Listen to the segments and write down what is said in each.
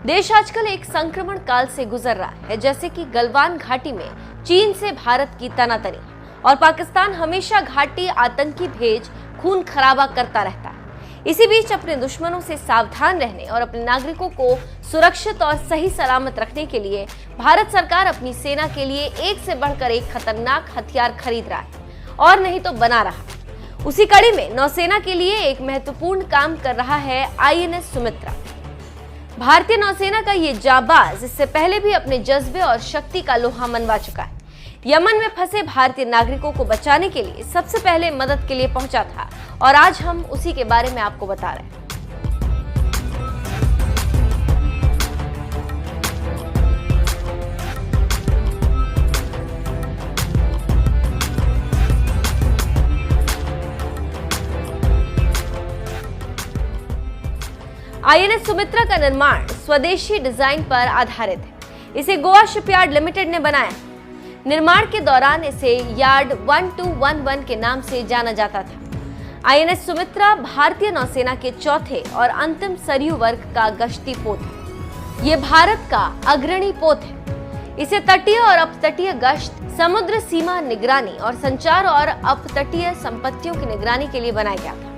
देश आजकल एक संक्रमण काल से गुजर रहा है, जैसे कि गलवान घाटी में चीन से भारत की तनातनी और पाकिस्तान हमेशा घाटी आतंकी भेज खून खराबा करता रहता है। इसी बीच अपने दुश्मनों से सावधान रहने और अपने नागरिकों को सुरक्षित और सही सलामत रखने के लिए भारत सरकार अपनी सेना के लिए एक से बढ़कर एक खतरनाक हथियार खरीद रहा है और नहीं तो बना रहा है। उसी कड़ी में नौसेना के लिए एक महत्वपूर्ण काम कर रहा है INS सुमित्रा। भारतीय नौसेना का ये जाबाज इससे पहले भी अपने जज्बे और शक्ति का लोहा मनवा चुका है। यमन में फंसे भारतीय नागरिकों को बचाने के लिए सबसे पहले मदद के लिए पहुंचा था और आज हम उसी के बारे में आपको बता रहे हैं। INS सुमित्रा का निर्माण स्वदेशी डिजाइन पर आधारित है। इसे गोवा शिपयार्ड लिमिटेड ने बनाया है। निर्माण के दौरान इसे यार्ड 1211 के नाम से जाना जाता था। INS सुमित्रा भारतीय नौसेना के चौथे और अंतिम सरयू वर्ग का गश्ती पोत है। ये भारत का अग्रणी पोत है। इसे तटीय और अपतटीय गश्त, समुद्र सीमा निगरानी और संचार और अपतटीय संपत्तियों की निगरानी के लिए बनाया गया था।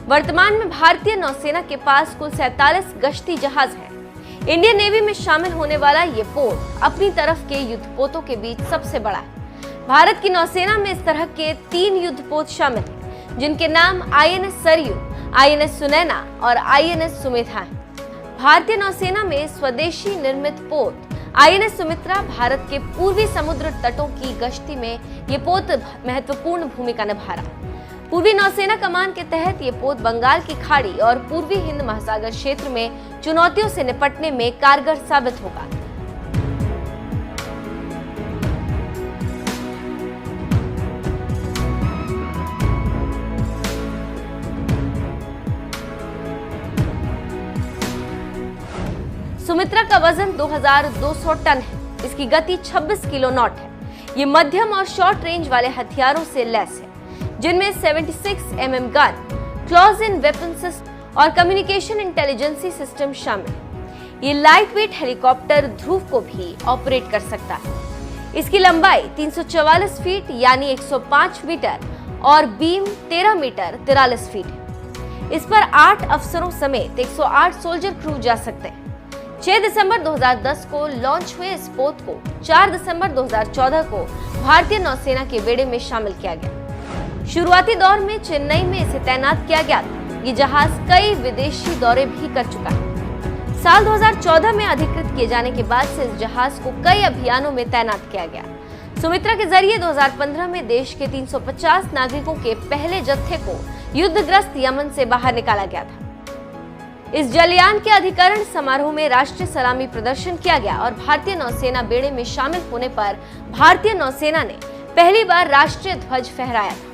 वर्तमान में भारतीय नौसेना के पास कुल 47 गश्ती जहाज हैं। इंडियन नेवी में शामिल होने वाला ये पोत अपनी तरफ के युद्धपोतों के बीच सबसे बड़ा है। भारत की नौसेना में इस तरह के 3 युद्धपोत शामिल हैं, जिनके नाम INS सरयू, INS सुनैना और INS सुमेधा हैं। भारतीय नौसेना में स्वदेशी निर्मित पोत INS सुमित्रा भारत के पूर्वी समुद्र तटों की गश्ती में ये पोत महत्वपूर्ण भूमिका निभा रहा है। पूर्वी नौसेना कमान के तहत ये पोत बंगाल की खाड़ी और पूर्वी हिंद महासागर क्षेत्र में चुनौतियों से निपटने में कारगर साबित होगा। सुमित्रा का वजन 2200 टन है। इसकी गति 26 किलो नॉट है। ये मध्यम और शॉर्ट रेंज वाले हथियारों से लैस है, जिनमें 76 mm gun, close in weapon system और कम्युनिकेशन इंटेलिजेंसी सिस्टम शामिल है। ये लाइट वेट हेलीकॉप्टर ध्रुव को भी ऑपरेट कर सकता है। इसकी लंबाई 344 फीट यानी 105 मीटर और बीम 13 मीटर 43 फीट है। इस पर 8 अफसरों समेत 108 सोल्जर क्रू जा सकते हैं। 6 दिसंबर 2010 को लॉन्च हुए इस पोत को 4 दिसंबर 2014 को भारतीय नौसेना के बेड़े में शामिल किया गया। शुरुआती दौर में चेन्नई में इसे तैनात किया गया था। ये जहाज कई विदेशी दौरे भी कर चुका है। साल 2014 में अधिकृत किए जाने के बाद से इस जहाज को कई अभियानों में तैनात किया गया। सुमित्रा के जरिए 2015 में देश के 350 नागरिकों के पहले जत्थे को युद्धग्रस्त यमन से बाहर निकाला गया था। इस जलयान के अधिकरण समारोह में राष्ट्रीय सलामी प्रदर्शन किया गया और भारतीय नौसेना बेड़े में शामिल होने पर भारतीय नौसेना ने पहली बार राष्ट्रीय ध्वज फहराया था।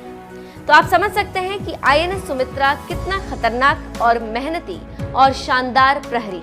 तो आप समझ सकते हैं कि INS सुमित्रा कितना खतरनाक और मेहनती और शानदार प्रहरी